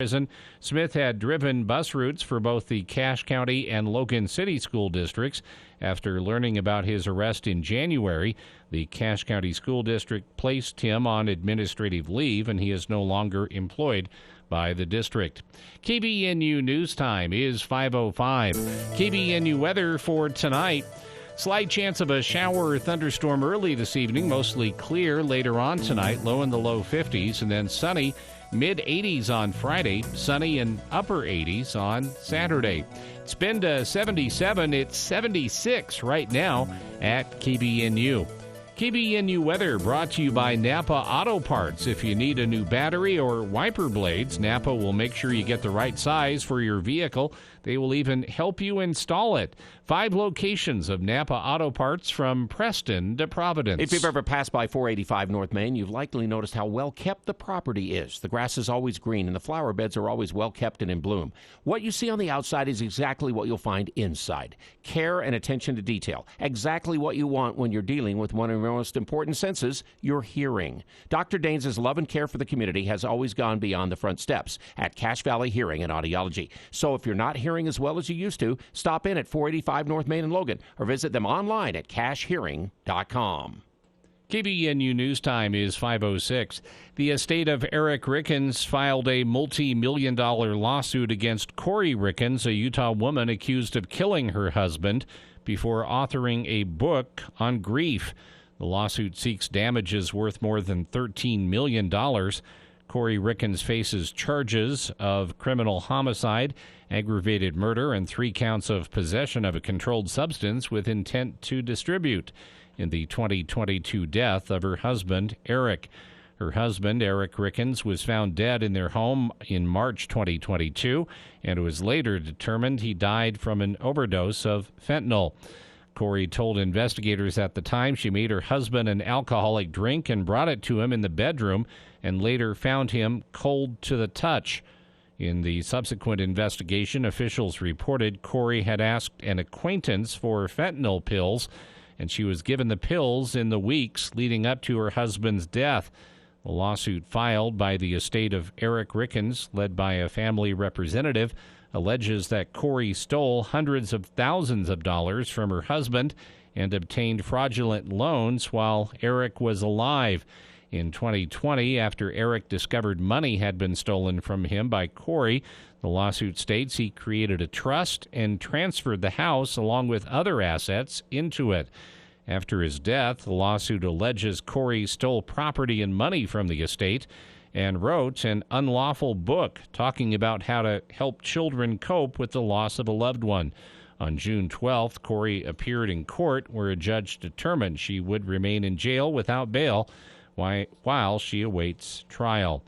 prison. Smith had driven bus routes for both the Cache County and Logan City school districts. After learning about his arrest in January, the Cache County School District placed him on administrative leave, and he is no longer employed by the district. KBNU News Time is 5:05. KBNU weather for tonight. Slight chance of a shower or thunderstorm early this evening, mostly clear later on tonight, low in the low 50s, and then sunny, mid-80s on Friday, sunny and upper 80s on Saturday. It's been to 77, it's 76 right now at KBNU. KBNU weather brought to you by Napa Auto Parts. If you need a new battery or wiper blades, Napa will make sure you get the right size for your vehicle. They will even help you install it. 5 locations of Napa Auto Parts from Preston to Providence. If you've ever passed by 485 North Main, you've likely noticed how well kept the property is. The grass is always green and the flower beds are always well kept and in bloom. What you see on the outside is exactly what you'll find inside. Care and attention to detail. Exactly what you want when you're dealing with one of your most important senses, your hearing. Dr. Daines' love and care for the community has always gone beyond the front steps at Cache Valley Hearing and Audiology. So if you're not hearing as well as you used to, stop in at 485 North Main in Logan or visit them online at cachehearing.com. KBNU News Time is 5:06. The estate of Eric Rickens filed a multi-million-dollar lawsuit against Corey Rickens, a Utah woman accused of killing her husband before authoring a book on grief. The lawsuit seeks damages worth more than $13 million. Corey Rickens faces charges of criminal homicide, aggravated murder, and 3 counts of possession of a controlled substance with intent to distribute in the 2022 death of her husband, Eric. Her husband, Eric Rickens, was found dead in their home in March 2022, and it was later determined he died from an overdose of fentanyl. Corey told investigators at the time she made her husband an alcoholic drink and brought it to him in the bedroom and later found him cold to the touch. In the subsequent investigation, officials reported Corey had asked an acquaintance for fentanyl pills, and she was given the pills in the weeks leading up to her husband's death. The lawsuit filed by the estate of Eric Rickens, led by a family representative, alleges that Corey stole hundreds of thousands of dollars from her husband and obtained fraudulent loans while Eric was alive. In 2020, after Eric discovered money had been stolen from him by Corey, the lawsuit states he created a trust and transferred the house along with other assets into it. After his death, the lawsuit alleges Corey stole property and money from the estate and wrote an unlawful book talking about how to help children cope with the loss of a loved one. On June 12th, Corey appeared in court where a judge determined she would remain in jail without bail while she awaits trial.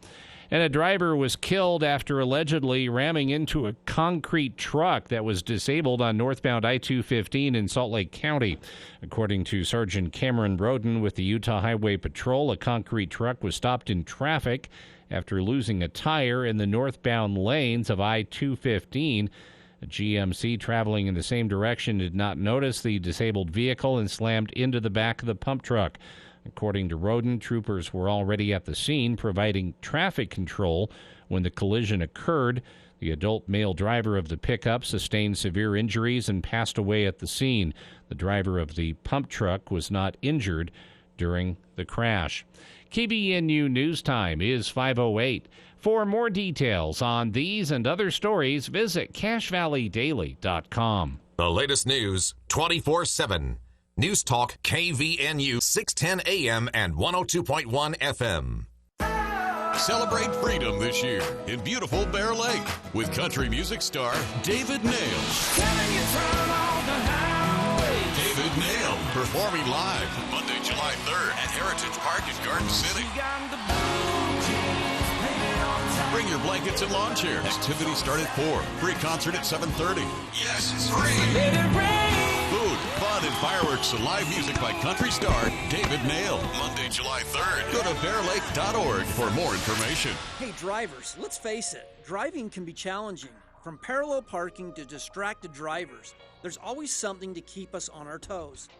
And a driver was killed after allegedly ramming into a concrete truck that was disabled on northbound I-215 in Salt Lake County. According to Sergeant Cameron Roden with the Utah Highway Patrol, a concrete truck was stopped in traffic after losing a tire in the northbound lanes of I-215. A GMC traveling in the same direction did not notice the disabled vehicle and slammed into the back of the pump truck. According to Roden, troopers were already at the scene providing traffic control when the collision occurred. The adult male driver of the pickup sustained severe injuries and passed away at the scene. The driver of the pump truck was not injured during the crash. KBNU News Time is 5:08. For more details on these and other stories, visit CacheValleyDaily.com. The latest news 24/7. News Talk KVNU 610 AM and 102.1 FM. Celebrate freedom this year in beautiful Bear Lake with country music star David Nail. David Nail performing live Monday, July 3rd at Heritage Park in Garden City. Bring your blankets and lawn chairs. Activities start at 4. Free concert at 7:30. Yes, it's free. Food, fun, and fireworks and live music by country star David Nail. Monday, July 3rd. Go to bearlake.org for more information. Hey, drivers, let's face it. Driving can be challenging. From parallel parking to distracted drivers, there's always something to keep us on our toes.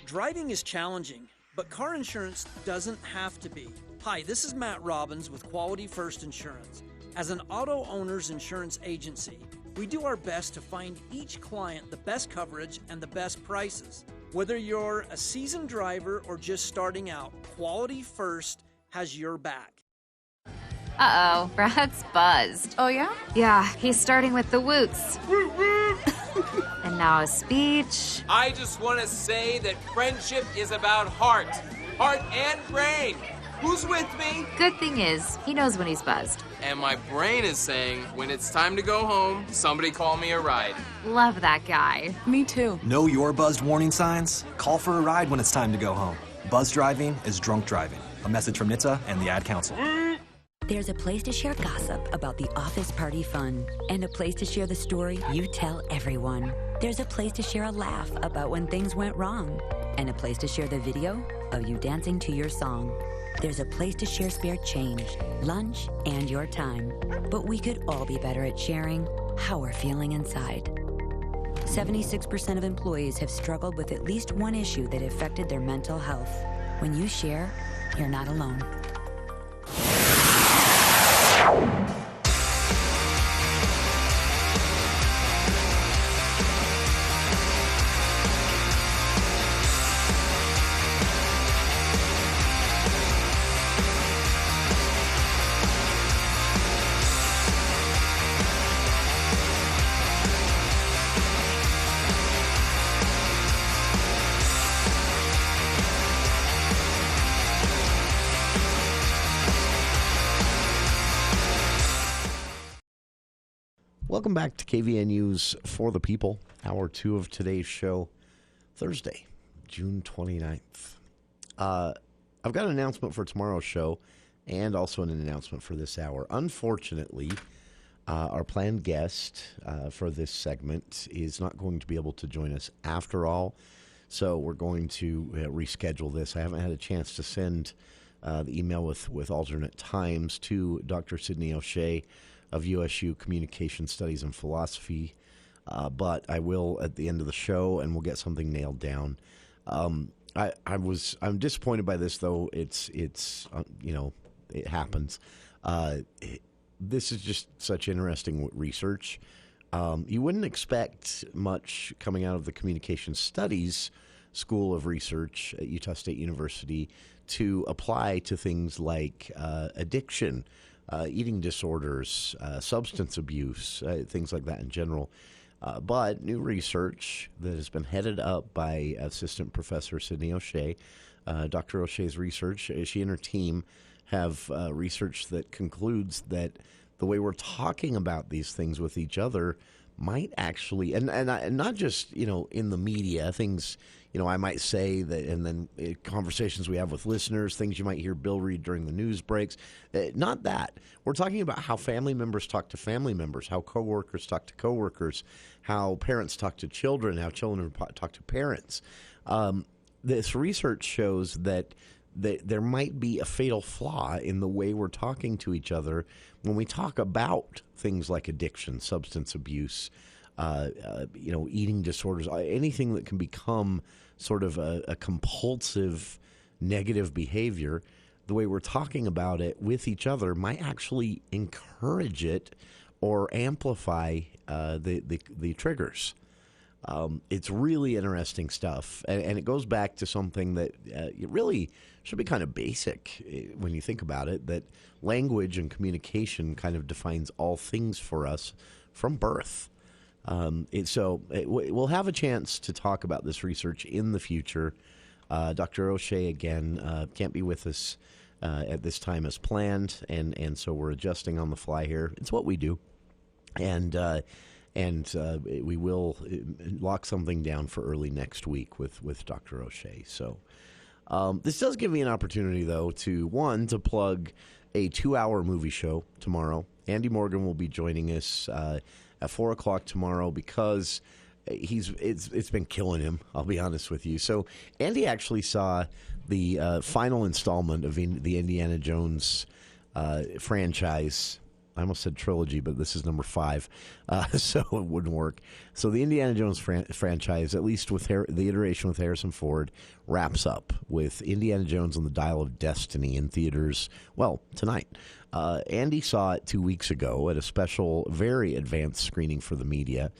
Driving is challenging, but car insurance doesn't have to be. Hi, this is Matt Robbins with Quality First Insurance. As an auto owner's insurance agency, we do our best to find each client the best coverage and the best prices. Whether you're a seasoned driver or just starting out, Quality First has your back. Uh-oh, Brad's buzzed. Oh, yeah? Yeah, he's starting with the woots. And now a speech. I just want to say that friendship is about heart and brain. Who's with me? Good thing is, he knows when he's buzzed. And my brain is saying, when it's time to go home, somebody call me a ride. Love that guy. Me too. Know your buzzed warning signs? Call for a ride when it's time to go home. Buzz driving is drunk driving. A message from NHTSA and the Ad Council. There's a place to share gossip about the office party fun, and a place to share the story you tell everyone. There's a place to share a laugh about when things went wrong, and a place to share the video of you dancing to your song. There's a place to share spare change, lunch, and your time. But we could all be better at sharing how we're feeling inside. 76% of employees have struggled with at least one issue that affected their mental health. When you share, you're not alone. Welcome back to KVNU's For the People, Hour 2 of today's show, Thursday, June 29th. I've got an announcement for tomorrow's show and also an announcement for this hour. Unfortunately, our planned guest for this segment is not going to be able to join us after all, so we're going to reschedule this. I haven't had a chance to send the email with alternate times to Dr. Sidney O'Shea of USU Communication Studies and Philosophy, but I will at the end of the show, and we'll get something nailed down. I'm disappointed by this, though. It's it happens. This is just such interesting research. You wouldn't expect much coming out of the Communication Studies School of Research at Utah State University to apply to things like addiction, eating disorders, substance abuse, things like that in general. But new research that has been headed up by Assistant Professor Sidney O'Shea, Dr. O'Shea's research, she and her team have research that concludes that the way we're talking about these things with each other might actually, and not just, in the media, things, I might say that, and then conversations we have with listeners, things you might hear Bill read during the news breaks. Not that. We're talking about how family members talk to family members, how coworkers talk to coworkers, how parents talk to children, how children talk to parents. This research shows that there might be a fatal flaw in the way we're talking to each other when we talk about things like addiction, substance abuse, eating disorders, anything that can become sort of a compulsive negative behavior. The way we're talking about it with each other might actually encourage it or amplify the triggers. It's really interesting stuff, and it goes back to something that it really should be kind of basic when you think about it, that language and communication kind of defines all things for us from birth. We'll have a chance to talk about this research in the future. Dr. O'Shea, again, can't be with us at this time as planned, and so we're adjusting on the fly here. It's what we do. And we will lock something down for early next week with Dr. O'Shea. So this does give me an opportunity, though, to plug a 2-hour movie show tomorrow. Andy Morgan will be joining us at 4 o'clock tomorrow because it's been killing him, I'll be honest with you. So Andy actually saw the final installment of the Indiana Jones franchise I almost said trilogy, but this is number 5, so it wouldn't work. So the Indiana Jones franchise, at least with the iteration with Harrison Ford, wraps up with Indiana Jones on the Dial of Destiny in theaters, well, tonight. Andy saw it 2 weeks ago at a special, very advanced screening for the media.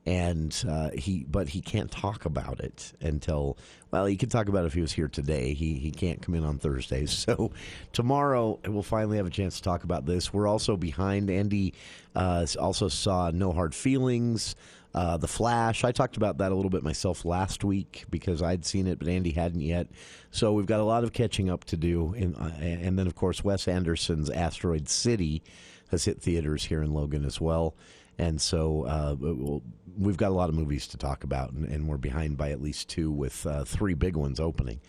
And he can't talk about it until, well, he could talk about it if he was here today. He can't come in on Thursdays. So tomorrow we'll finally have a chance to talk about this. We're also behind. Andy also saw No Hard Feelings, The Flash. I talked about that a little bit myself last week because I'd seen it, but Andy hadn't yet. So we've got a lot of catching up to do. And then, of course, Wes Anderson's Asteroid City has hit theaters here in Logan as well. And so we've got a lot of movies to talk about, and we're behind by at least 2 with 3 big ones opening.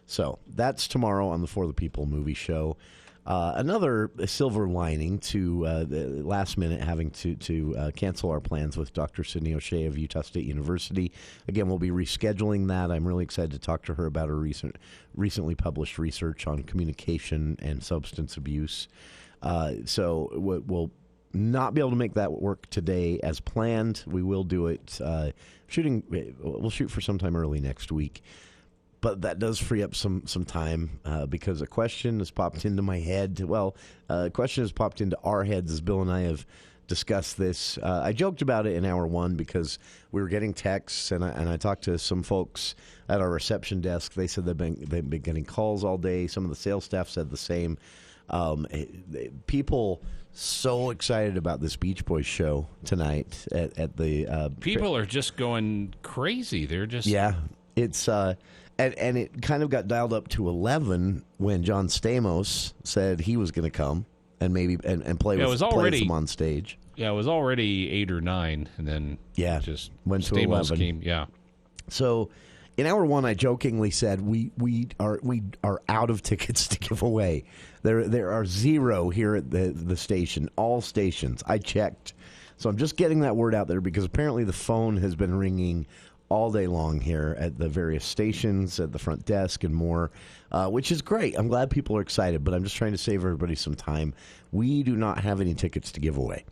So that's tomorrow on the For the People movie show. Another silver lining to the last minute having to cancel our plans with Dr. Sydney O'Shea of Utah State University. Again, we'll be rescheduling that. I'm really excited to talk to her about her recently published research on communication and substance abuse. So we'll not be able to make that work today as planned. We will do it. We'll shoot for sometime early next week. But that does free up some time because a question has popped into my head. Well, a question has popped into our heads as Bill and I have discussed this. I joked about it in hour 1 because we were getting texts, and I talked to some folks at our reception desk. They said they've been getting calls all day. Some of the sales staff said the same. People so excited about this Beach Boys show tonight at the people are just going crazy. They're just it's and it kind of got dialed up to 11 when John Stamos said he was going to come and maybe and play with them on stage. Yeah, it was already 8 or 9, and then just went to Stamos 11. came. Yeah, so. In hour 1, I jokingly said we are out of tickets to give away. There are 0 here at the station, all stations. I checked, so I'm just getting that word out there because apparently the phone has been ringing all day long here at the various stations, at the front desk, and more, which is great. I'm glad people are excited, but I'm just trying to save everybody some time. We do not have any tickets to give away.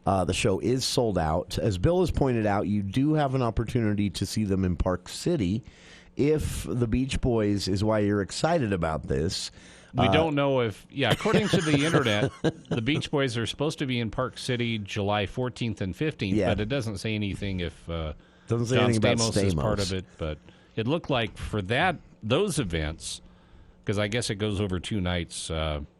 The show is sold out. As Bill has pointed out, you do have an opportunity to see them in Park City. If the Beach Boys is why you're excited about this. We don't know if, according to the internet, the Beach Boys are supposed to be in Park City July 14th and 15th, but it doesn't say anything if doesn't say John anything about Stamos is part of it. But it looked like for those events, because I guess it goes over 2 nights.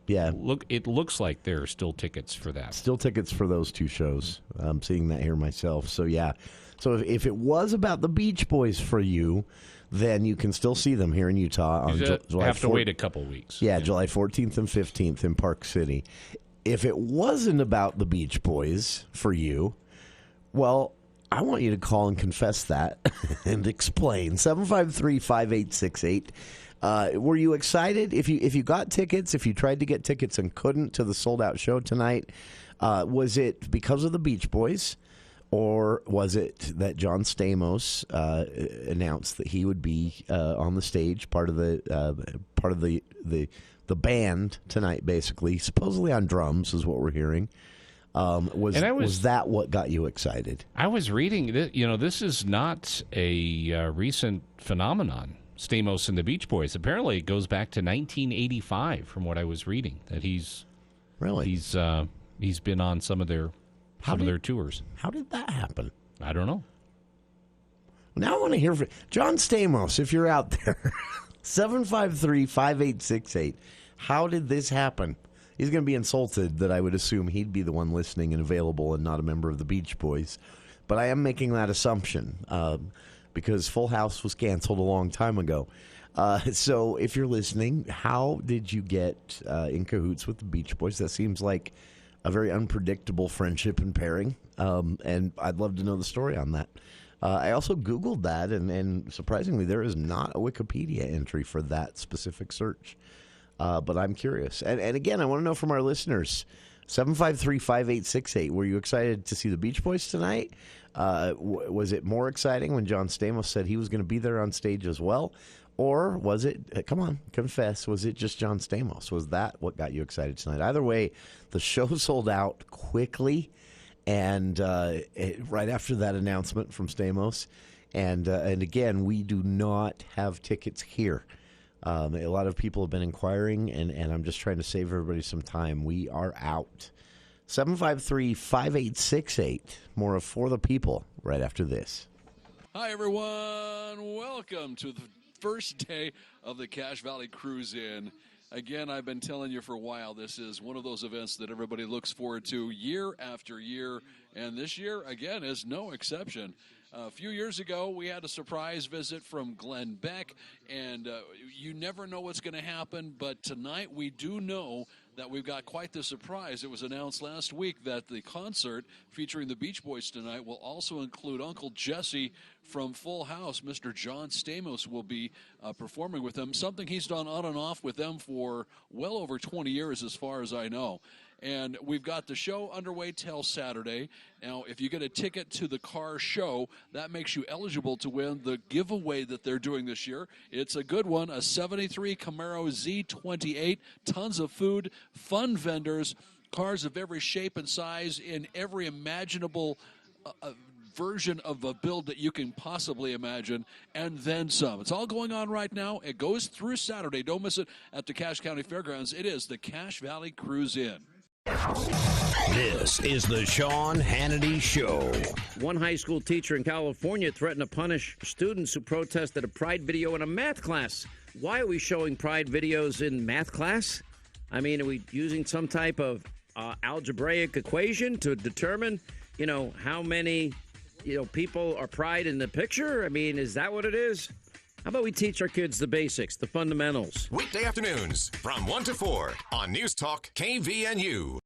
It looks like there are still tickets for that. Still tickets for those 2 shows. I'm seeing that here myself. So, So if it was about the Beach Boys for you, then you can still see them here in Utah on July 4th. You have to wait a couple weeks. Yeah, July 14th and 15th in Park City. If it wasn't about the Beach Boys for you, well, I want you to call and confess that and explain. 753-5868. Were you excited? If you got tickets, if you tried to get tickets and couldn't to the sold-out show tonight, was it because of the Beach Boys, or was it that John Stamos announced that he would be on the stage, part of the band tonight, basically, supposedly on drums, is what we're hearing? Was that what got you excited? I was reading that this is not a recent phenomenon. Stamos and the Beach Boys. Apparently, it goes back to 1985, from what I was reading. That he's been on some of their tours. How did that happen? I don't know. Now I want to hear from John Stamos. If you're out there, 753-5868. How did this happen? He's going to be insulted that I would assume he'd be the one listening and available and not a member of the Beach Boys, but I am making that assumption. Because Full House was canceled a long time ago. So if you're listening, how did you get in cahoots with the Beach Boys? That seems like a very unpredictable friendship and pairing, and I'd love to know the story on that. I also Googled that, and surprisingly, there is not a Wikipedia entry for that specific search. But I'm curious. And again, I want to know from our listeners, 753-5868, were you excited to see the Beach Boys tonight? Was it more exciting when John Stamos said he was going to be there on stage as well? Or was it, come on, confess, was it just John Stamos? Was that what got you excited tonight? Either way, the show sold out quickly, and right after that announcement from Stamos. And again, we do not have tickets here. A lot of people have been inquiring, and I'm just trying to save everybody some time. We are out. 753-5868. More of For the People right after this. Hi, everyone. Welcome to the first day of the Cache Valley Cruise-In. Again, I've been telling you for a while, this is one of those events that everybody looks forward to year after year, and this year, again, is no exception. A few years ago, we had a surprise visit from Glenn Beck, and you never know what's going to happen, but tonight we do know that we've got quite the surprise. It was announced last week that the concert featuring the Beach Boys tonight will also include Uncle Jesse from Full House. Mr. John Stamos will be performing with them, something he's done on and off with them for well over 20 years as far as I know. And we've got the show underway till Saturday. Now, if you get a ticket to the car show, that makes you eligible to win the giveaway that they're doing this year. It's a good one, a 73 Camaro Z28, tons of food, fun vendors, cars of every shape and size in every imaginable version of a build that you can possibly imagine, and then some. It's all going on right now. It goes through Saturday. Don't miss it at the Cache County Fairgrounds. It is the Cache Valley Cruise-In. This is the Sean Hannity Show. One high school teacher in California threatened to punish students who protested a Pride video in a math class. Why are we showing Pride videos in math class? I mean, are we using some type of algebraic equation to determine, how many, people are Pride in the picture? I mean, is that what it is? How about we teach our kids the basics, the fundamentals? Weekday afternoons from 1 to 4 on News Talk KVNU.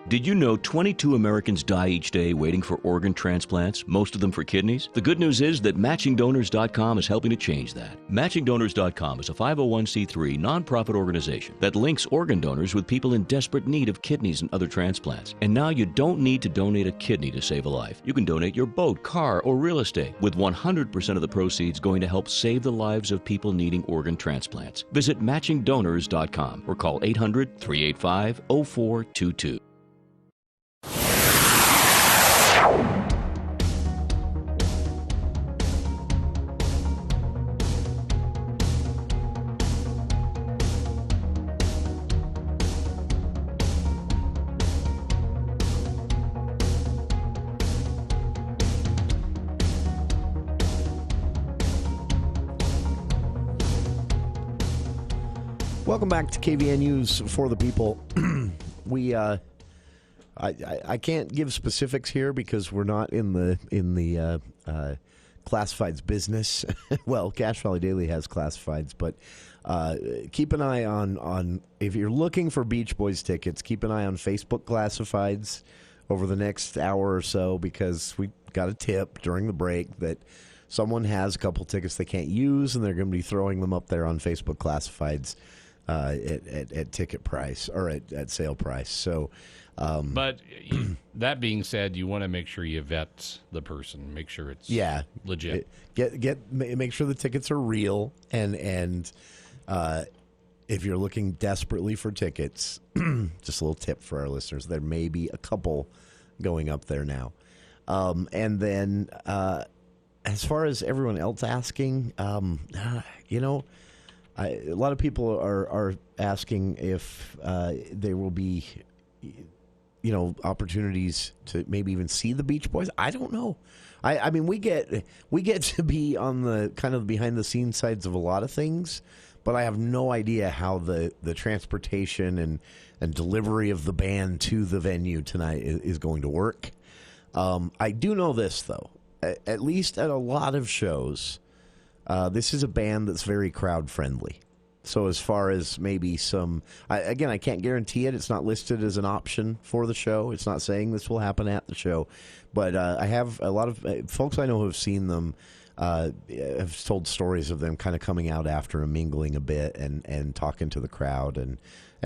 Did you know 22 Americans die each day waiting for organ transplants, most of them for kidneys? The good news is that MatchingDonors.com is helping to change that. MatchingDonors.com is a 501c3 nonprofit organization that links organ donors with people in desperate need of kidneys and other transplants. And now you don't need to donate a kidney to save a life. You can donate your boat, car, or real estate, with 100% of the proceeds going to help save the lives of people needing organ transplants. Visit MatchingDonors.com or call 800-385-0422. Welcome back to KVNU's For the People. I can't give specifics here because we're not in the classifieds business. Well, Cache Valley Daily has classifieds, but keep an eye on if you're looking for Beach Boys tickets. Keep an eye on Facebook classifieds over the next hour or so, because we got a tip during the break that someone has a couple tickets they can't use, and they're going to be throwing them up there on Facebook classifieds. At ticket price or at sale price. So, but that being said, you want to make sure you vet the person, make sure it's legit. Make sure the tickets are real, and if you're looking desperately for tickets, just a little tip for our listeners: there may be a couple going up there now. And then, as far as everyone else asking, a lot of people are asking if there will be, opportunities to maybe even see the Beach Boys. I don't know. I mean, we get to be on the kind of behind the scenes sides of a lot of things, but I have no idea how the transportation and delivery of the band to the venue tonight is going to work. I do know this, though. At least at a lot of shows, this is a band that's very crowd friendly. So as far as maybe some, I can't guarantee it. It's not listed as an option for the show. It's not saying this will happen at the show. But I have a lot of folks I know who have seen them, have told stories of them kind of coming out after and mingling a bit and talking to the crowd and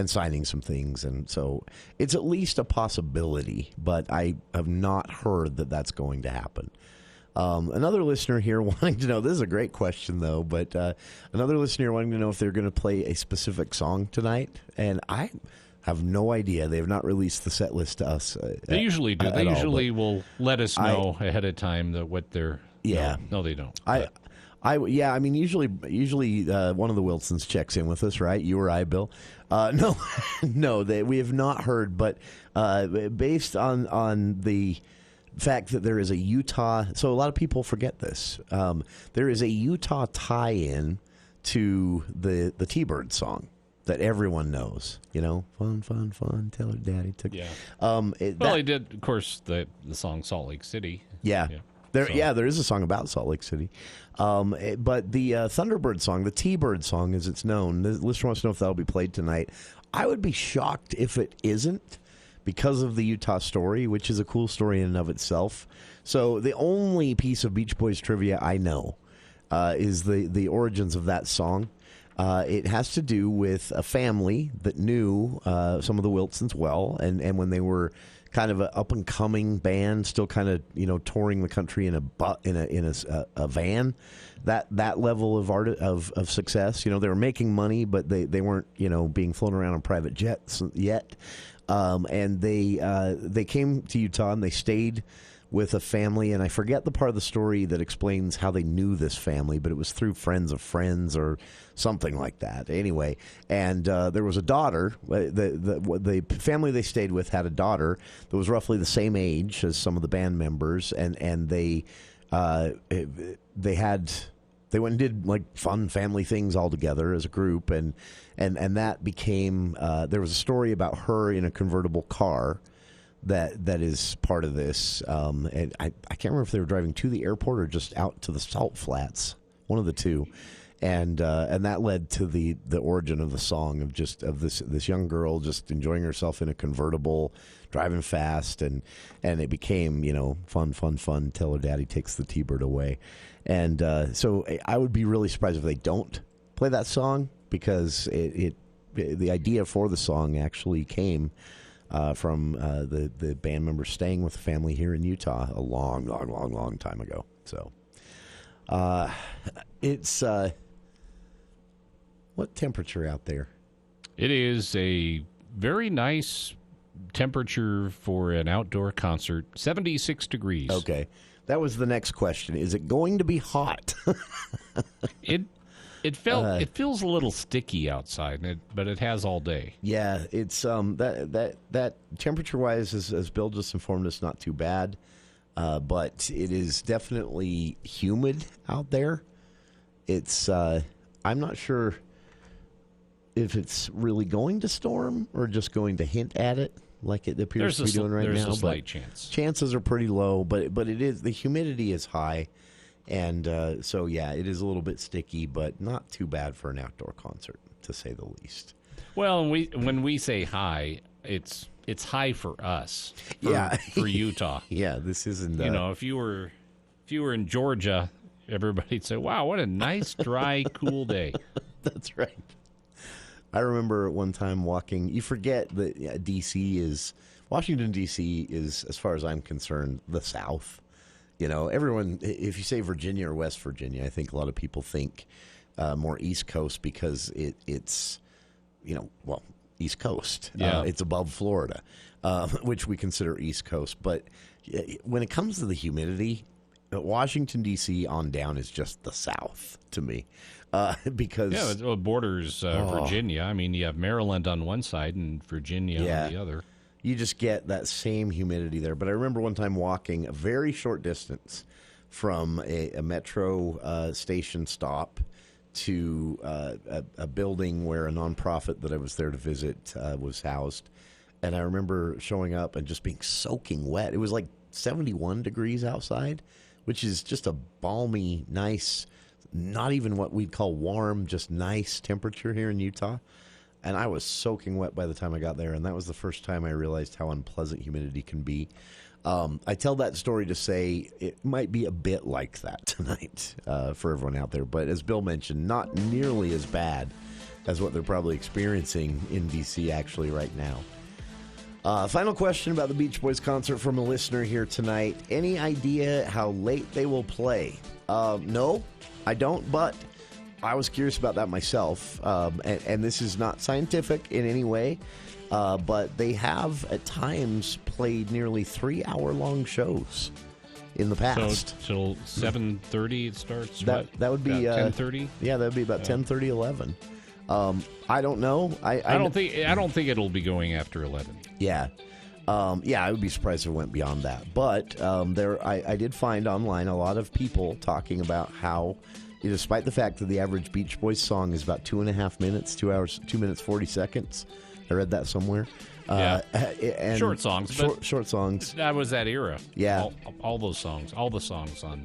signing some things. And so it's at least a possibility, but I have not heard that that's going to happen. Another listener here wanting to know, this is a great question, though, but another listener wanting to know if they're going to play a specific song tonight, and I have no idea. They have not released the set list to us. They usually do. They usually will let us know ahead of time what they're... Yeah. No, they don't. I mean, usually one of the Wilsons checks in with us, right? You or I, Bill? No, we have not heard, but based on the fact that there is a Utah, so a lot of people forget this. There is a Utah tie-in to the T-Bird song that everyone knows. You know, fun, fun, fun. Tell her daddy took. Yeah. He did, of course, the song Salt Lake City. Yeah. There is a song about Salt Lake City. But the Thunderbird song, the T-Bird song as it's known, the listener wants to know if that'll be played tonight. I would be shocked if it isn't because of the Utah story, which is a cool story in and of itself. So the only piece of Beach Boys trivia I know is the origins of that song. It has to do with a family that knew some of the Wilsons well, and when they were kind of an up and coming band, still kind of touring the country in a van, that level of of success. They were making money, but they weren't being flown around on private jets yet. And they came to Utah and they stayed with a family, and I forget the part of the story that explains how they knew this family, but it was through friends of friends or something like that. Anyway, and there was a daughter. The family they stayed with had a daughter that was roughly the same age as some of the band members, and they went and did like fun family things all together as a group, and that became there was a story about her in a convertible car that is part of this, and I can't remember if they were driving to the airport or just out to the salt flats, one of the two, and that led to the origin of the song of this young girl just enjoying herself in a convertible, driving fast, and it became fun till her daddy takes the T-Bird away, and so I would be really surprised if they don't play that song, because the idea for the song actually came from the band members staying with the family here in Utah a long time ago. So it's what temperature out there? It is a very nice temperature for an outdoor concert, 76 degrees. Okay. That was the next question. Is it going to be hot? It feels a little sticky outside, but it has all day. Yeah, it's that temperature wise, as Bill just informed us, not too bad, but it is definitely humid out there. It's I'm not sure if it's really going to storm or just going to hint at it, like it appears to be doing right now. There's a slight chance. Chances are pretty low, but it is, the humidity is high. And so, yeah, it is a little bit sticky, but not too bad for an outdoor concert, to say the least. Well, when we say high, it's high for us. For Utah. Yeah, this isn't. If you were in Georgia, everybody'd say, "Wow, what a nice, dry, cool day." That's right. I remember one time walking. You forget that Washington D.C. is, as far as I'm concerned, the South. Everyone, if you say Virginia or West Virginia, I think a lot of people think more East Coast, because it's, East Coast. Yeah. It's above Florida, which we consider East Coast. But when it comes to the humidity, Washington, D.C. on down is just the South to me. Because it borders Virginia. I mean, you have Maryland on one side and Virginia on the other. You just get that same humidity there. But I remember one time walking a very short distance from a metro station stop to a building where a nonprofit that I was there to visit was housed. And I remember showing up and just being soaking wet. It was like 71 degrees outside, which is just a balmy, nice, not even what we'd call warm, just nice temperature here in Utah. And I was soaking wet by the time I got there, and that was the first time I realized how unpleasant humidity can be. I tell that story to say it might be a bit like that tonight for everyone out there. But as Bill mentioned, not nearly as bad as what they're probably experiencing in D.C. actually right now. Final question about the Beach Boys concert from a listener here tonight. Any idea how late they will play? No, I don't, but I was curious about that myself. And this is not scientific in any way, but they have at times played nearly 3-hour-long shows in the past. So till 7:30 it starts. That would be 10:30. Yeah, that would be about 10:30, 11. I don't know. I don't think it'll be going after 11. Yeah. I would be surprised if it went beyond that. But I did find online a lot of people talking about how, despite the fact that the average Beach Boys song is about 2.5 minutes, 2 hours, 2 minutes, 40 seconds. I read that somewhere. And short songs. Short songs. That was that era. Yeah. All those songs. All the songs on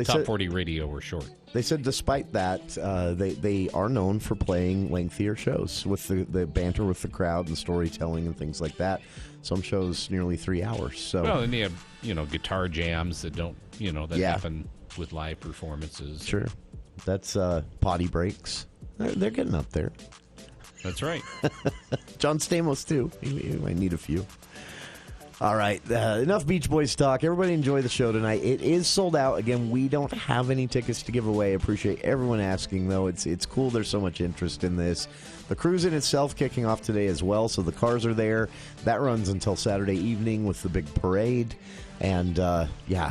Top 40 radio were short. They said despite that, they are known for playing lengthier shows with the banter with the crowd and storytelling and things like that. Some shows nearly 3 hours. So well, and they have guitar jams that don't happen with live performances. Sure, that's potty breaks. They're getting up there. That's right. John Stamos too. He might need a few. All right, enough Beach Boys talk. Everybody enjoy the show tonight. It is sold out. Again, we don't have any tickets to give away. Appreciate everyone asking, though. It's cool. There's so much interest in this. The Cruise-In itself kicking off today as well, so the cars are there. That runs until Saturday evening with the big parade. And,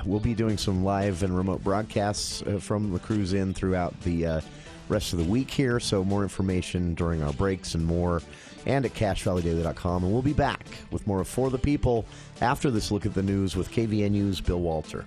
we'll be doing some live and remote broadcasts from the Cruise-In throughout the rest of the week here. So more information during our breaks and more, and at CacheValleyDaily.com. And we'll be back with more of For the People after this look at the news with KVNU's Bill Walter.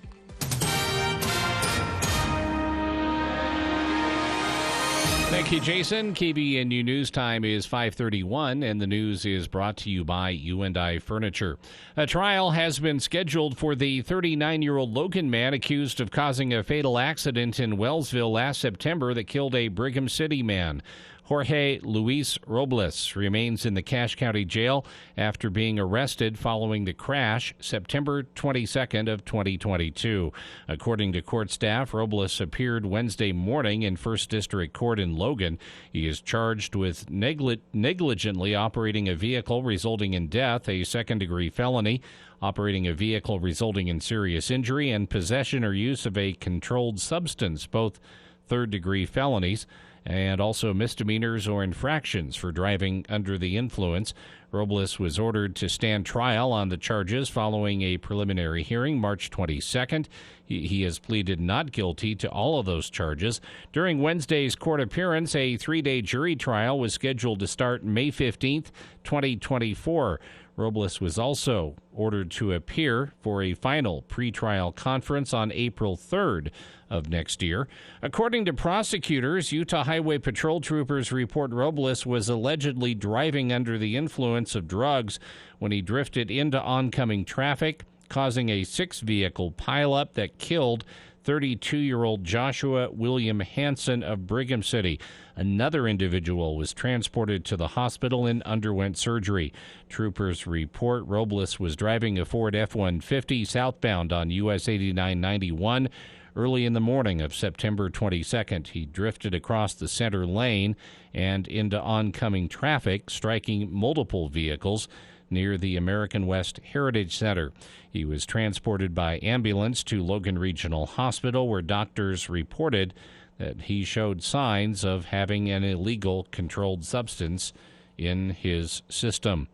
Thank you, Jason. KVNU News Time is 5:31, and the news is brought to you by U&I Furniture. A trial has been scheduled for the 39-year-old Logan man accused of causing a fatal accident in Wellsville last September that killed a Brigham City man. Jorge Luis Robles remains in the Cache County Jail after being arrested following the crash September 22nd of 2022. According to court staff, Robles appeared Wednesday morning in First District Court in Logan. He is charged with negligently operating a vehicle resulting in death, a second-degree felony, operating a vehicle resulting in serious injury, and possession or use of a controlled substance, both third-degree felonies, and also misdemeanors or infractions for driving under the influence. Robles was ordered to stand trial on the charges following a preliminary hearing March 22nd. He has pleaded not guilty to all of those charges. During Wednesday's court appearance, a 3-day jury trial was scheduled to start May 15th, 2024. Robles was also ordered to appear for a final pretrial conference on April 3rd of next year. According to prosecutors, Utah Highway Patrol troopers report Robles was allegedly driving under the influence of drugs when he drifted into oncoming traffic, causing a 6-vehicle pileup that killed 32-year-old Joshua William Hansen of Brigham City. Another individual was transported to the hospital and underwent surgery. Troopers report Robles was driving a Ford F-150 southbound on US 8991 early in the morning of September 22nd. He drifted across the center lane and into oncoming traffic, striking multiple vehicles near the American West Heritage Center. He was transported by ambulance to Logan Regional Hospital, where doctors reported that he showed signs of having an illegal controlled substance in his system.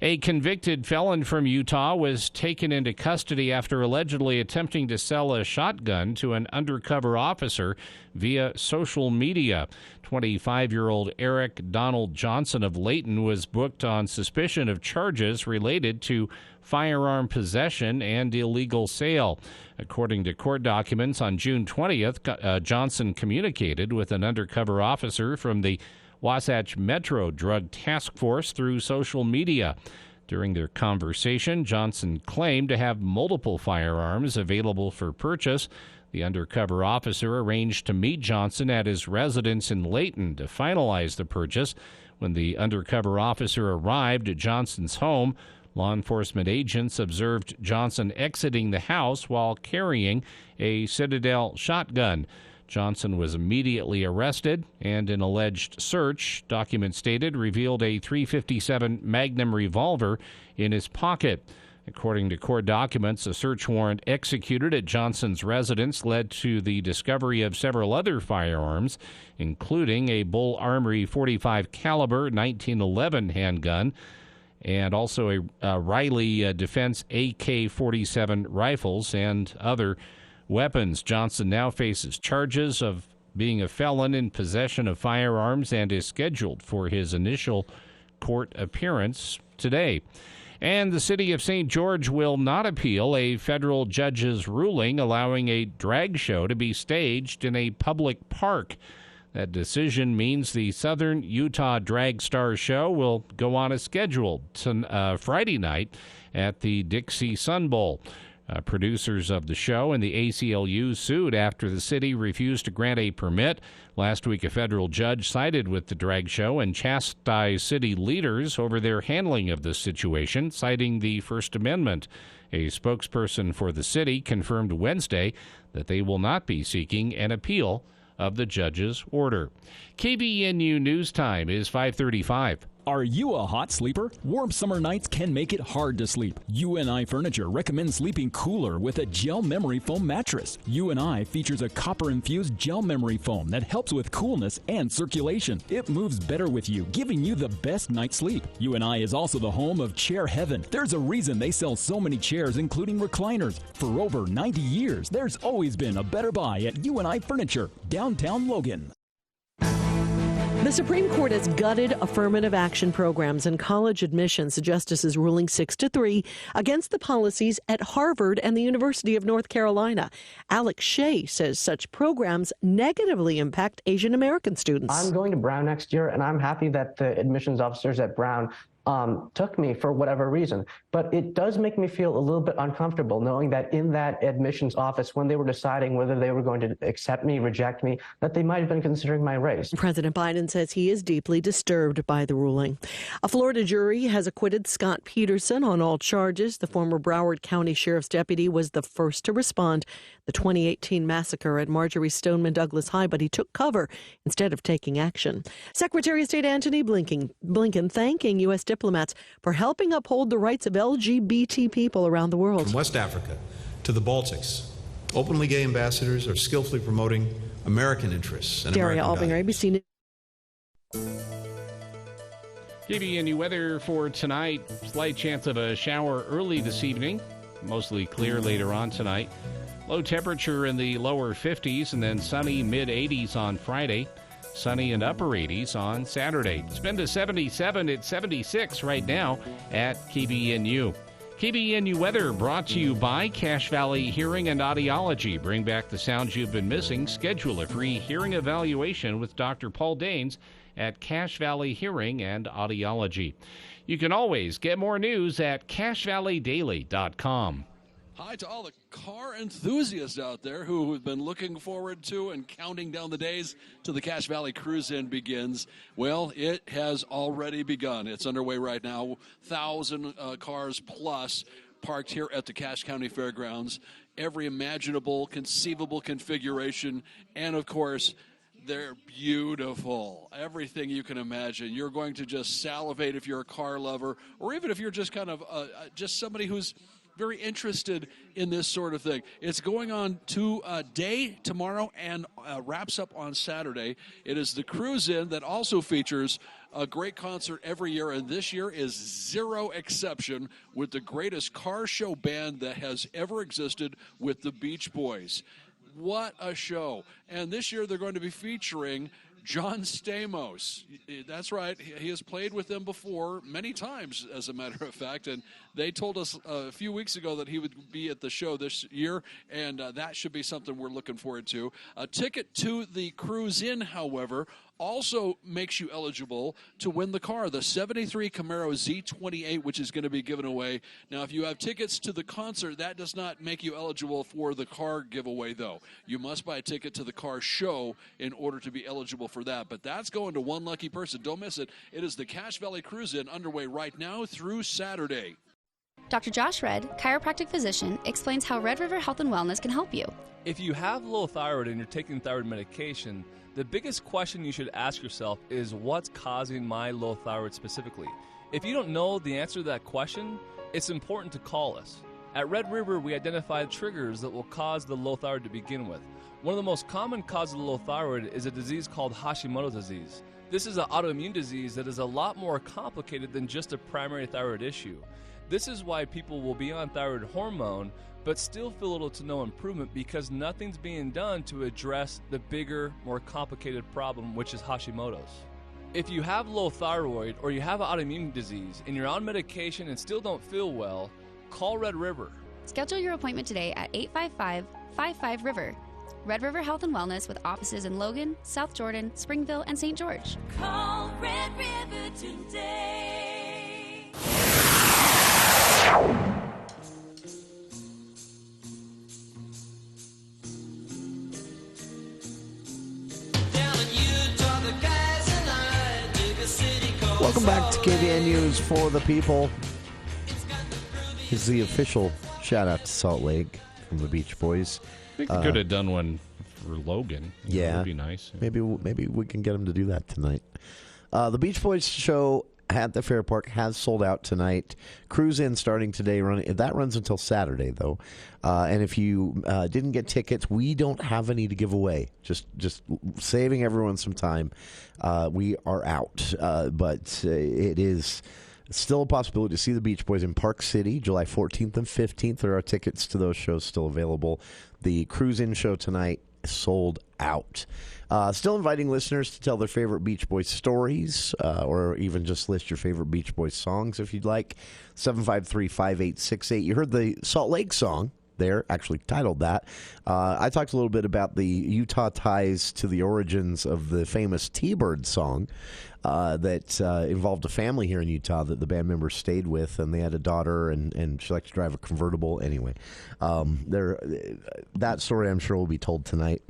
A convicted felon from Utah was taken into custody after allegedly attempting to sell a shotgun to an undercover officer via social media. 25-year-old Eric Donald Johnson of Layton was booked on suspicion of charges related to firearm possession and illegal sale. According to court documents, on June 20th, Johnson communicated with an undercover officer from the Wasatch Metro Drug Task Force through social media. During their conversation, Johnson claimed to have multiple firearms available for purchase. The undercover officer arranged to meet Johnson at his residence in Layton to finalize the purchase. When the undercover officer arrived at Johnson's home, law enforcement agents observed Johnson exiting the house while carrying a Citadel shotgun. Johnson was immediately arrested, and an alleged search, documents stated, revealed a .357 Magnum revolver in his pocket. According to court documents, a search warrant executed at Johnson's residence led to the discovery of several other firearms, including a Bull Armory .45 caliber 1911 handgun and also a Riley Defense AK-47 rifles and other weapons. Johnson now faces charges of being a felon in possession of firearms and is scheduled for his initial court appearance today. And the city of St. George will not appeal a federal judge's ruling allowing a drag show to be staged in a public park. That decision means the Southern Utah Drag Star Show will go on as scheduled Friday night at the Dixie Sun Bowl. Producers of the show and the ACLU sued after the city refused to grant a permit. Last week, a federal judge sided with the drag show and chastised city leaders over their handling of the situation, citing the First Amendment. A spokesperson for the city confirmed Wednesday that they will not be seeking an appeal of the judge's order. KVNU News Time is 5:35. Are you a hot sleeper? Warm summer nights can make it hard to sleep. UNI Furniture recommends sleeping cooler with a gel memory foam mattress. UNI features a copper-infused gel memory foam that helps with coolness and circulation. It moves better with you, giving you the best night's sleep. UNI is also the home of Chair Heaven. There's a reason they sell so many chairs, including recliners. For over 90 years, there's always been a better buy at UNI Furniture, downtown Logan. The Supreme Court has gutted affirmative action programs in college admissions. The justices ruling 6-3 against the policies at Harvard and the University of North Carolina. Alex Shea says such programs negatively impact Asian American students. I'm going to Brown next year, and I'm happy that the admissions officers at Brown took me for whatever reason. But it does make me feel a little bit uncomfortable knowing that in that admissions office, when they were deciding whether they were going to accept me, reject me, that they might have been considering my race. President Biden says he is deeply disturbed by the ruling. A Florida jury has acquitted Scott Peterson on all charges. The former Broward County Sheriff's deputy was the first to respond to the 2018 massacre at Marjorie Stoneman Douglas High, but he took cover instead of taking action. Secretary of State Antony Blinken thanking U.S. diplomats for helping uphold the rights of LGBT people around the world. From West Africa to the Baltics, openly gay ambassadors are skillfully promoting American interests and Daria American Albinger, ABC News. KVNU weather for tonight. Slight chance of a shower early this evening. Mostly clear later on tonight. Low temperature in the lower 50s and then sunny mid-80s on Friday. Sunny and upper 80s on Saturday. It's been to 77. It's 76 right now at KVNU. KVNU weather brought to you by Cache Valley Hearing and Audiology. Bring back the sounds you've been missing. Schedule a free hearing evaluation with Dr. Paul Daines at Cache Valley Hearing and Audiology. You can always get more news at CacheValleyDaily.com. Hi to all the car enthusiasts out there who have been looking forward to and counting down the days till the Cache Valley Cruise-In begins. Well, it has already begun. It's underway right now. 1,000 cars plus parked here at the Cache County Fairgrounds. Every imaginable, conceivable configuration. And, of course, they're beautiful. Everything you can imagine. You're going to just salivate if you're a car lover, or even if you're just kind of just somebody who's very interested in this sort of thing. It's going on today, tomorrow, and wraps up on Saturday. It is the Cruise-In that also features a great concert every year, and this year is zero exception with the greatest car show band that has ever existed with the Beach Boys. What a show. And this year they're going to be featuring John Stamos. That's right. He has played with them before many times, as a matter of fact, and they told us a few weeks ago that he would be at the show this year, and that should be something we're looking forward to. A ticket to the Cruise-In, however, also makes you eligible to win the car, the 73 Camaro Z28, which is going to be given away. Now, if you have tickets to the concert, that does not make you eligible for the car giveaway, though. You must buy a ticket to the car show in order to be eligible for that. But that's going to one lucky person. Don't miss it. It is the Cache Valley Cruise-In underway right now through Saturday. Dr. Josh Red, chiropractic physician, explains how Red River Health and Wellness can help you. If you have low thyroid and you're taking thyroid medication, the biggest question you should ask yourself is what's causing my low thyroid specifically? If you don't know the answer to that question, it's important to call us. At Red River, we identified triggers that will cause the low thyroid to begin with. One of the most common causes of low thyroid is a disease called Hashimoto's disease. This is an autoimmune disease that is a lot more complicated than just a primary thyroid issue. This is why people will be on thyroid hormone but still feel little to no improvement because nothing's being done to address the bigger, more complicated problem, which is Hashimoto's. If you have low thyroid or you have an autoimmune disease and you're on medication and still don't feel well, call Red River. Schedule your appointment today at 855-55-RIVER. Red River Health and Wellness with offices in Logan, South Jordan, Springville, and St. George. Call Red River today. Welcome back to KVN News for the People. Is the official shout out to Salt Lake from the Beach Boys. I think we could have done one for Logan. Yeah, that would be nice. Maybe we can get them to do that tonight. The Beach Boys show at the Fair Park has sold out tonight. Cruise-In starting today. That runs until Saturday, though. And if you didn't get tickets, we don't have any to give away. Just saving everyone some time. We are out. But it is still a possibility to see the Beach Boys in Park City, July 14th and 15th. There are tickets to those shows still available. The Cruise-In show tonight sold out. Still inviting listeners to tell their favorite Beach Boys stories or even just list your favorite Beach Boys songs if you'd like. 753-5868. You heard the Salt Lake song there, actually titled that. I talked a little bit about the Utah ties to the origins of the famous T-Bird song that involved a family here in Utah that the band members stayed with, and they had a daughter, and she liked to drive a convertible. Anyway, that story I'm sure will be told tonight.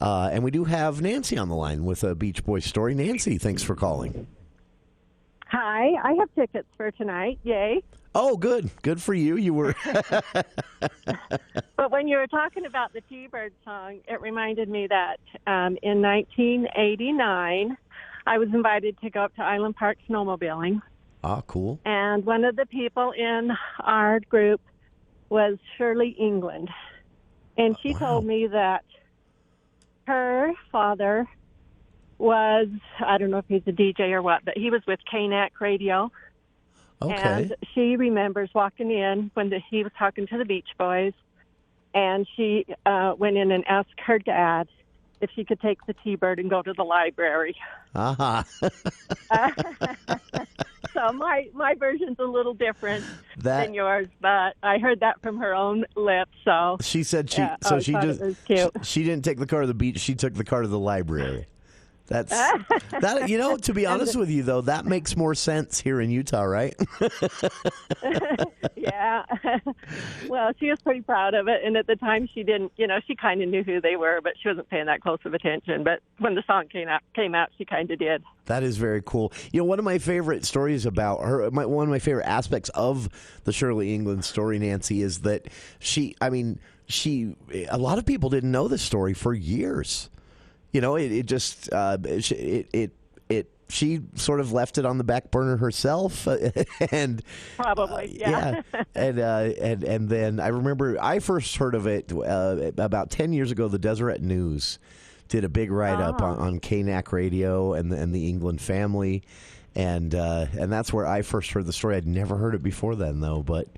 And we do have Nancy on the line with a Beach Boys story. Nancy, thanks for calling. Hi, I have tickets for tonight. Yay. Oh, good. Good for you. You were. But when you were talking about the T-Bird song, it reminded me that in 1989, I was invited to go up to Island Park snowmobiling. Ah, cool. And one of the people in our group was Shirley England. And she told me that her father was, I don't know if he's a DJ or what, but he was with KNAC Radio. Okay. And she remembers walking in when he was talking to the Beach Boys, and she went in and asked her dad if she could take the T-Bird and go to the library. Uh-huh. So my version's a little different than yours, but I heard that from her own lips. So she said she didn't take the car to the beach. She took the car to the library. That's that. You know, to be honest with you, though, that makes more sense here in Utah, right? Yeah. Well, she was pretty proud of it, and at the time, she didn't. You know, she kind of knew who they were, but she wasn't paying that close of attention. But when the song came out, she kind of did. That is very cool. You know, one of my favorite stories about her, one of my favorite aspects of the Shirley England story, Nancy, is that a lot of people didn't know this story for years. You know, she sort of left it on the back burner herself, and probably, yeah. And then I remember I first heard of it about 10 years ago. The Deseret News did a big write up on KNAC Radio and the England family, and that's where I first heard the story. I'd never heard it before then, though, but.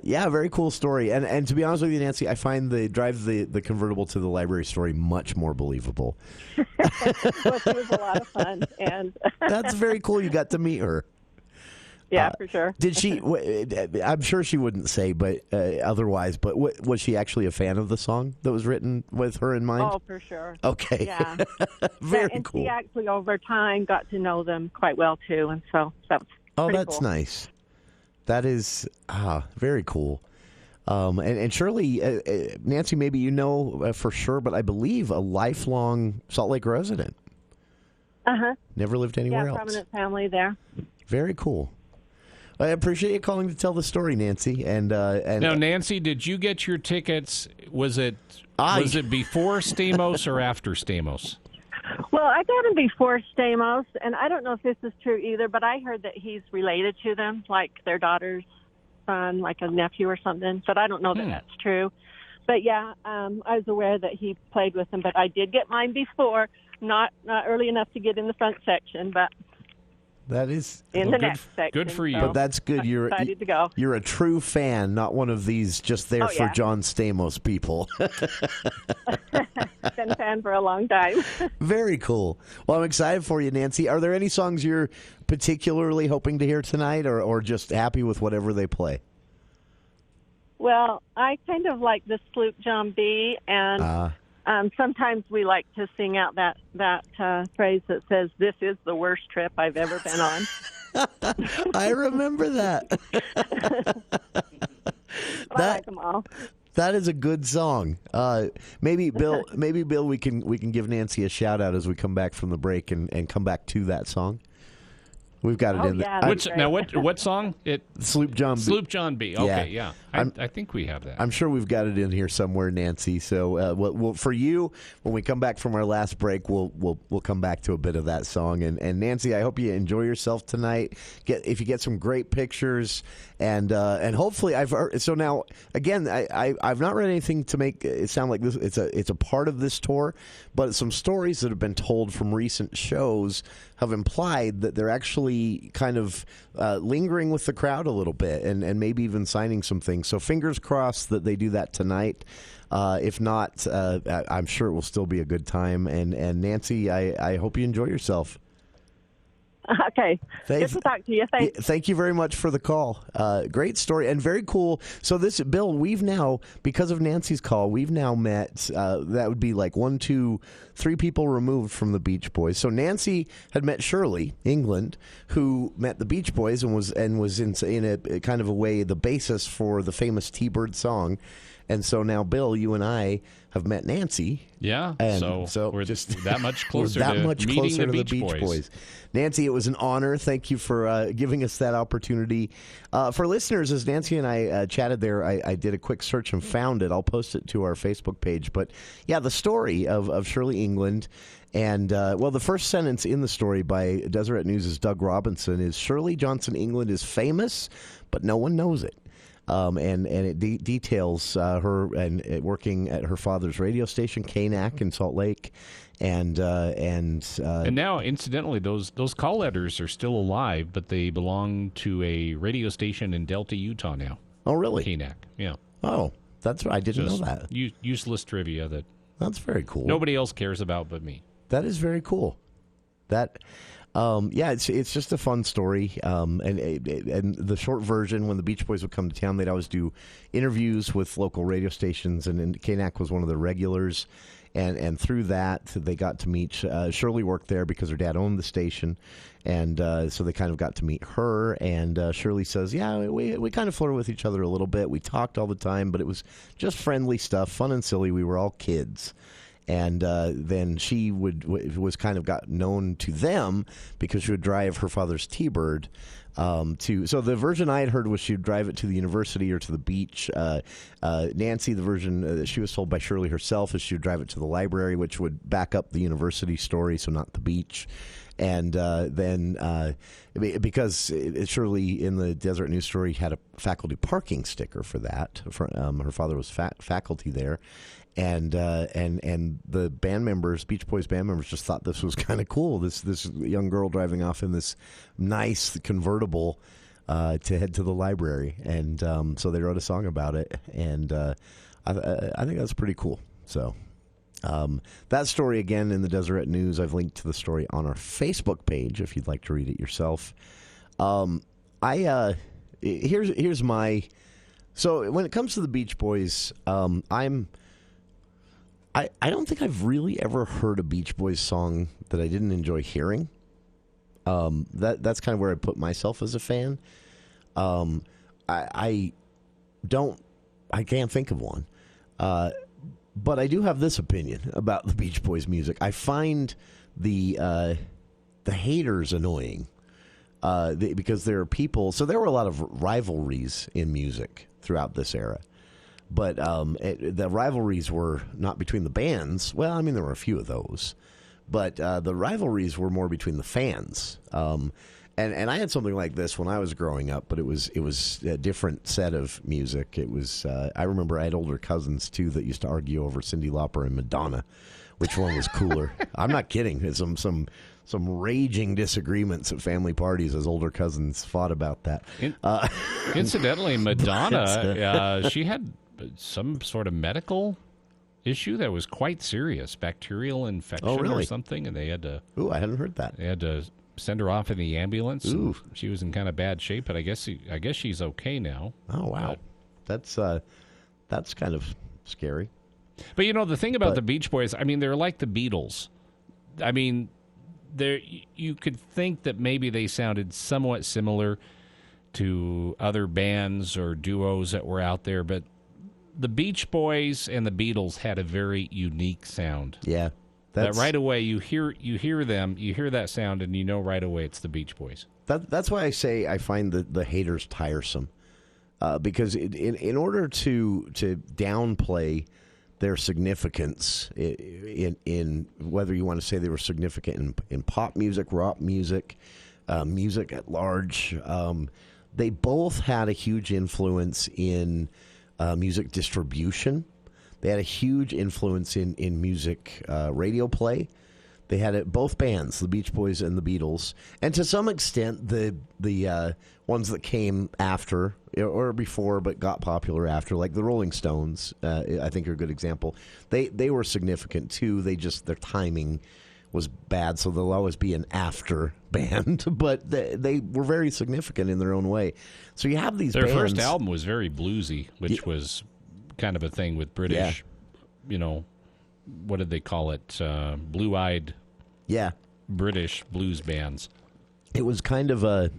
Yeah, very cool story. And to be honest with you, Nancy, I find the drive the convertible to the library story much more believable. Well, she was a lot of fun, and that's very cool. You got to meet her. Yeah, for sure. Did she? I'm sure she wouldn't say, but otherwise. But was she actually a fan of the song that was written with her in mind? Oh, for sure. Okay. Yeah. Very cool. And she actually, over time, got to know them quite well too, and so that was pretty that's cool. nice. That is very cool. And surely, Nancy, maybe you know for sure, but I believe a lifelong Salt Lake resident. Uh-huh. Never lived anywhere else. Yeah, prominent family there. Very cool. I appreciate you calling to tell the story, Nancy. And now, Nancy, did you get your tickets? Was it before Stamos or after Stamos? Well, I got him before Stamos, and I don't know if this is true either, but I heard that he's related to them, like their daughter's son, like a nephew or something, but I don't know that that's true. But, yeah, I was aware that he played with them, but I did get mine before, not early enough to get in the front section, but... That is in the next section. Good for you. But that's good. You're excited to go. You're a true fan, not one of these just there for John Stamos people. Been a fan for a long time. Very cool. Well, I'm excited for you, Nancy. Are there any songs you're particularly hoping to hear tonight, or just happy with whatever they play? Well, I kind of like the Sloop John B, and sometimes we like to sing out that phrase that says, "This is the worst trip I've ever been on." I remember that. I like them all. That is a good song. Maybe Bill, we can give Nancy a shout out as we come back from the break and come back to that song. We've got it in there. What song? Sloop John B. Sloop John B. Okay, yeah. I think we have that. I'm sure we've got it in here somewhere, Nancy. So we'll, for you, when we come back from our last break, we'll come back to a bit of that song. And Nancy, I hope you enjoy yourself tonight. If you get some great pictures, and hopefully I've heard. So now again, I've not read anything to make it sound like this. It's a part of this tour, but some stories that have been told from recent shows have implied that they're actually kind of lingering with the crowd a little bit, and maybe even signing some things. So fingers crossed that they do that tonight. If not, I'm sure it will still be a good time. And Nancy, I hope you enjoy yourself. Okay. Good to talk to you. Thanks. Thank you very much for the call. Great story and very cool. So this, Bill, we've now, because of Nancy's call, we've now met, that would be like 1, 2, 3 people removed from the Beach Boys. So Nancy had met Shirley England, who met the Beach Boys and was in a kind of a way the basis for the famous T-Bird song. And so now, Bill, you and I have met Nancy. Yeah, and so we're just that much closer to meeting the Beach Boys. Nancy, it was an honor. Thank you for giving us that opportunity. For listeners, as Nancy and I chatted there, I did a quick search and found it. I'll post it to our Facebook page. But, yeah, the story of Shirley England. And, the first sentence in the story by Deseret News' Doug Robinson is, Shirley Johnson England is famous, but no one knows it. And it details her and working at her father's radio station, KNAC in Salt Lake, and now, incidentally, those call letters are still alive, but they belong to a radio station in Delta, Utah now. Oh, really? KNAC, yeah. Oh, that's right. I didn't know that. Useless trivia that's very cool. Nobody else cares about but me. That is very cool. It's just a fun story, and the short version, when the Beach Boys would come to town, they'd always do interviews with local radio stations, and KNAC was one of the regulars, and through that, they got to meet, Shirley worked there because her dad owned the station, and so they kind of got to meet her, and Shirley says, yeah, we kind of flirted with each other a little bit, we talked all the time, but it was just friendly stuff, fun and silly, we were all kids. And then she was kind of got known to them because she would drive her father's T-Bird so the version I had heard was she would drive it to the university or to the beach. Nancy, the version that she was told by Shirley herself, is she would drive it to the library, which would back up the university story, so not the beach. And then because Shirley in the Deseret News story had a faculty parking sticker for that. Her father was faculty there. And the band members, Beach Boys band members, just thought this was kind of cool. This young girl driving off in this nice convertible to head to the library, and so they wrote a song about it. And I think that's pretty cool. So that story again in the Deseret News. I've linked to the story on our Facebook page if you'd like to read it yourself. Here's my. So when it comes to the Beach Boys, I don't think I've really ever heard a Beach Boys song that I didn't enjoy hearing. That's kind of where I put myself as a fan. I can't think of one. But I do have this opinion about the Beach Boys music. I find the haters annoying. because there are people. So there were a lot of rivalries in music throughout this era. But the rivalries were not between the bands. Well, I mean, there were a few of those. But the rivalries were more between the fans. And I had something like this when I was growing up, but it was a different set of music. It was I remember I had older cousins, too, that used to argue over Cyndi Lauper and Madonna, which one was cooler. I'm not kidding. There's some raging disagreements at family parties as older cousins fought about that. Incidentally, Madonna, she had some sort of medical issue that was quite serious, bacterial infection or something, and they had to... Ooh, I hadn't heard that. They had to send her off in the ambulance. Ooh. She was in kind of bad shape, but I guess she's okay now. Oh, wow. That's kind of scary. But, the thing about the Beach Boys, I mean, they're like the Beatles. I mean, you could think that maybe they sounded somewhat similar to other bands or duos that were out there, but the Beach Boys and the Beatles had a very unique sound. Yeah. That right away you hear them, you hear that sound, and you know right away it's the Beach Boys. That's why I say I find the haters tiresome, because in order to downplay their significance in whether you want to say they were significant in pop music, rock music, music at large, they both had a huge influence in music distribution. They had a huge influence in music radio play. They had it, both bands, the Beach Boys and the Beatles, and to some extent the ones that came after or before but got popular after, like the Rolling Stones. I think are a good example. They were significant too. Their timing was bad, so they'll always be an after band, but they were very significant in their own way. So you have these bands. Their first album was very bluesy, which was kind of a thing with British, what did they call it? Blue-eyed British blues bands. It was kind of a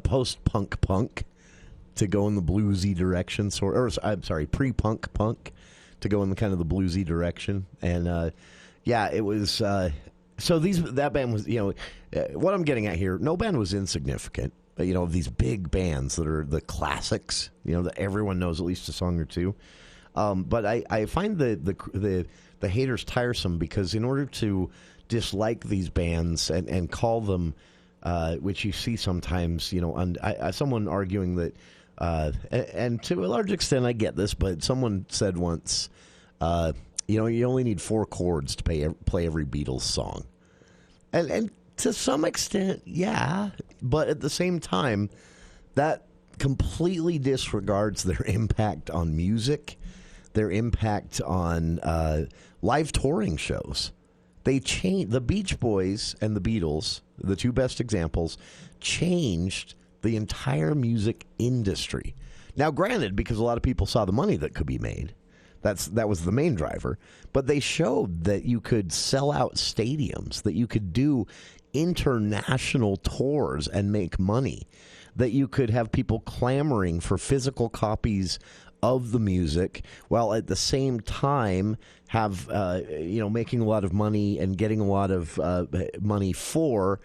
post-punk to go in the bluesy direction, pre-punk to go in the kind of the bluesy direction. And it was so that band was, what I'm getting at here, no band was insignificant. These big bands that are the classics, that everyone knows at least a song or two. But I find the haters tiresome because in order to dislike these bands and call them, which you see sometimes, someone arguing that, and to a large extent I get this, but someone said once, you only need 4 chords to play every Beatles song. And to some extent, yeah, but at the same time, that completely disregards their impact on music, their impact on live touring shows. They changed. The Beach Boys and the Beatles, the two best examples, changed the entire music industry. Now, granted, because a lot of people saw the money that could be made, that was the main driver. But they showed that you could sell out stadiums, that you could do international tours and make money, that you could have people clamoring for physical copies of the music while at the same time have making a lot of money and getting a lot of money for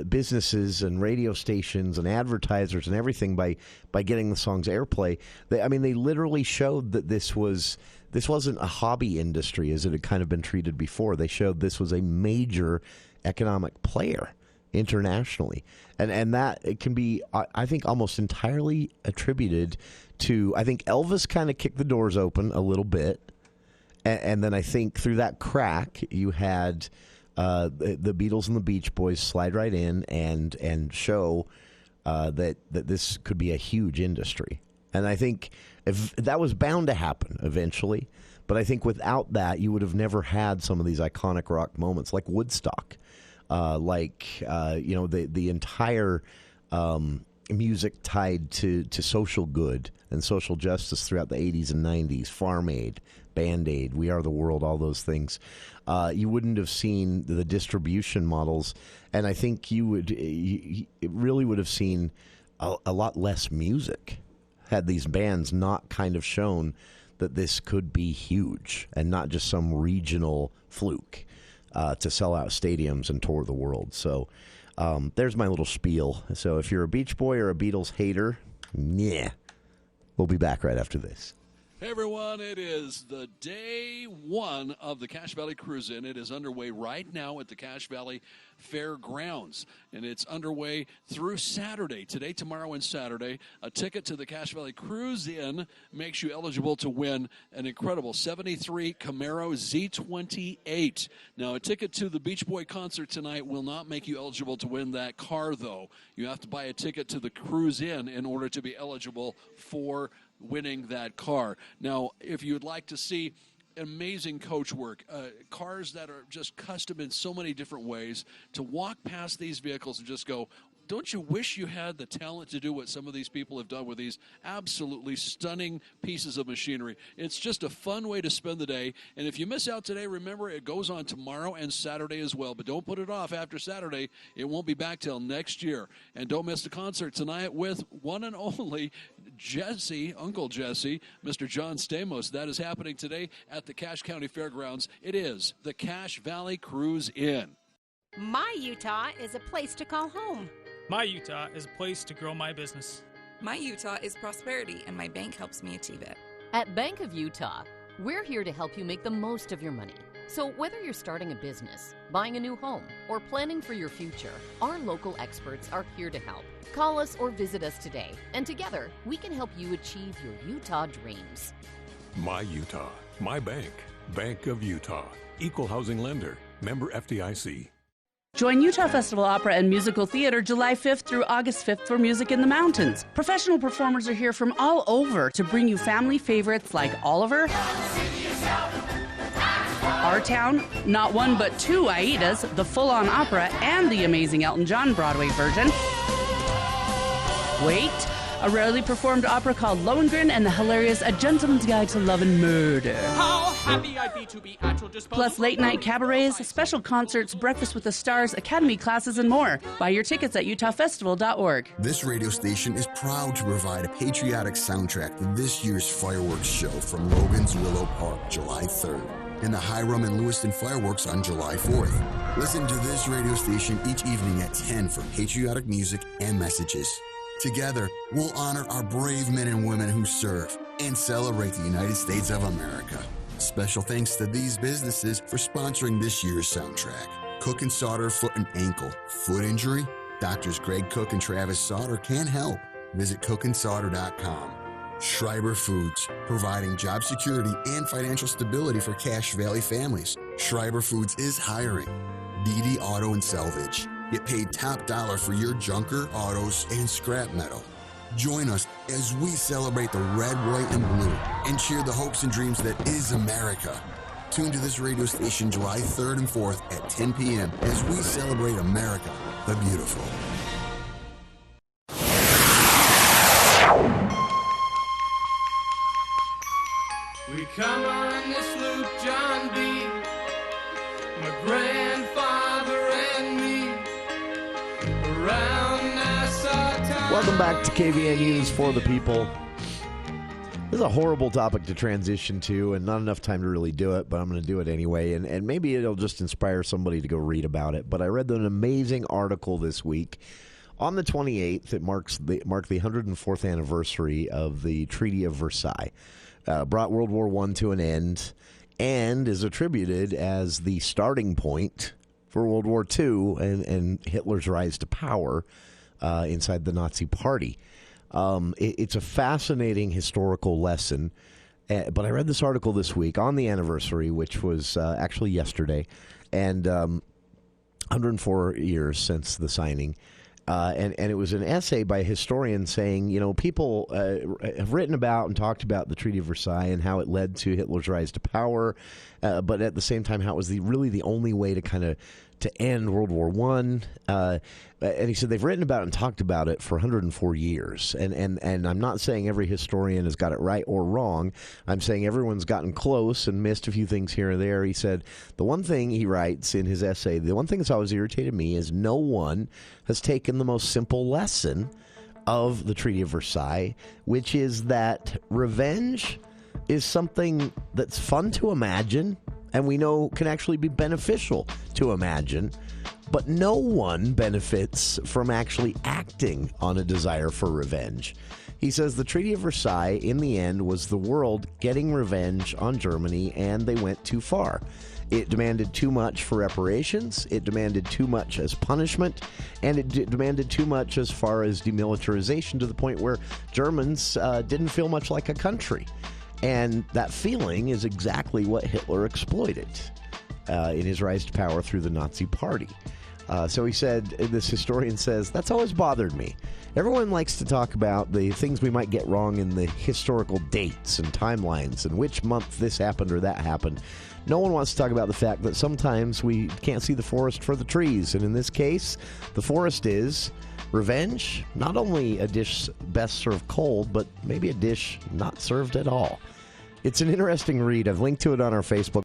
businesses and radio stations and advertisers and everything by getting the song's airplay. They literally showed that this wasn't a hobby industry as it had kind of been treated before. They showed this was a major economic player internationally, and that it can be, I think, almost entirely attributed to, I think Elvis kind of kicked the doors open a little bit, and then I think through that crack you had the Beatles and the Beach Boys slide right in and show that this could be a huge industry. And I think if that was bound to happen eventually, but I think without that you would have never had some of these iconic rock moments like Woodstock, the entire music tied to social good and social justice throughout the 80s and 90s, Farm Aid, Band Aid, We Are the World, all those things. You wouldn't have seen the distribution models, and I think you really would have seen a lot less music had these bands not kind of shown that this could be huge and not just some regional fluke to sell out stadiums and tour the world. So there's my little spiel. So if you're a Beach Boy or a Beatles hater, yeah. We'll be back right after this. Hey everyone, it is the day one of the Cache Valley Cruise-In. It is underway right now at the Cache Valley Fairgrounds, and it's underway through Saturday. Today, tomorrow, and Saturday. A ticket to the Cache Valley Cruise-In makes you eligible to win an incredible 73 Camaro Z28. Now, a ticket to the Beach Boy concert tonight will not make you eligible to win that car, though. You have to buy a ticket to the Cruise-In in order to be eligible for winning that car. Now, if you'd like to see amazing coach work, cars that are just custom in so many different ways, to walk past these vehicles and just go, don't you wish you had the talent to do what some of these people have done with these absolutely stunning pieces of machinery? It's just a fun way to spend the day. And if you miss out today, remember it goes on tomorrow and Saturday as well. But don't put it off after Saturday. It won't be back till next year. And don't miss the concert tonight with one and only Jesse, Uncle Jesse, Mr. John Stamos. That is happening today at the Cache County Fairgrounds. It is the Cache Valley Cruise-In. My Utah is a place to call home. My Utah is a place to grow my business. My Utah is prosperity, and my bank helps me achieve it. At Bank of Utah, we're here to help you make the most of your money. So whether you're starting a business, buying a new home, or planning for your future, our local experts are here to help. Call us or visit us today, and together we can help you achieve your Utah dreams. My Utah, my bank, Bank of Utah, equal housing lender, member FDIC. Join Utah Festival Opera and Musical Theater July 5th through August 5th for Music in the Mountains. Professional performers are here from all over to bring you family favorites like Oliver, Our Town, not one but two Aidas, the full-on opera, and the amazing Elton John Broadway version. Wait, a rarely performed opera called Lohengrin and the hilarious A Gentleman's Guide to Love and Murder. How happy I'd be to be at your disposal. Plus late-night cabarets, special concerts, Breakfast with the Stars, academy classes, and more. Buy your tickets at utahfestival.org. This radio station is proud to provide a patriotic soundtrack to this year's fireworks show from Logan's Willow Park, July 3rd, and the Hiram and Lewiston fireworks on July 4th. Listen to this radio station each evening at 10 for patriotic music and messages. Together, we'll honor our brave men and women who serve and celebrate the United States of America. Special thanks to these businesses for sponsoring this year's soundtrack. Cook and Sauter Foot and Ankle. Foot injury? Doctors Greg Cook and Travis Sauter can help. Visit cookandsauter.com. Schreiber Foods, providing job security and financial stability for Cache Valley families. Schreiber Foods is hiring. DD Auto and Salvage. Get paid top dollar for your junker, autos, and scrap metal. Join us as we celebrate the red, white, and blue and cheer the hopes and dreams that is America. Tune to this radio station July 3rd and 4th at 10 p.m. as we celebrate America the Beautiful. We come on this loop, John B., my grandfather and me, around Nassau town. Welcome back to KVN News for the People. This is a horrible topic to transition to, and not enough time to really do it, but I'm going to do it anyway, and maybe it'll just inspire somebody to go read about it. But I read an amazing article this week. On the 28th, it marked the 104th anniversary of the Treaty of Versailles. Brought World War I to an end and is attributed as the starting point for World War II and Hitler's rise to power inside the Nazi Party. It's a fascinating historical lesson, but I read this article this week on the anniversary, which was actually yesterday, and 104 years since the signing. And it was an essay by a historian saying, you know, people have written about and talked about the Treaty of Versailles and how it led to Hitler's rise to power, but at the same time, how it was really the only way to kind of to end World War I. And he said they've written about it and talked about it for 104 years. And I'm not saying every historian has got it right or wrong. I'm saying everyone's gotten close and missed a few things here and there. He said the one thing he writes in his essay, the one thing that's always irritated me is no one has taken the most simple lesson of the Treaty of Versailles, which is that revenge is something that's fun to imagine and we know can actually be beneficial to imagine, but no one benefits from actually acting on a desire for revenge. He says the Treaty of Versailles, in the end, was the world getting revenge on Germany, and they went too far. It demanded too much for reparations, it demanded too much as punishment, and it demanded too much as far as demilitarization, to the point where Germans didn't feel much like a country. And that feeling is exactly what Hitler exploited in his rise to power through the Nazi Party. So he said, this historian says, that's always bothered me. Everyone likes to talk about the things we might get wrong in the historical dates and timelines and which month this happened or that happened. No one wants to talk about the fact that sometimes we can't see the forest for the trees. And in this case, the forest is revenge, not only a dish best served cold, but maybe a dish not served at all. It's an interesting read. I've linked to it on our Facebook.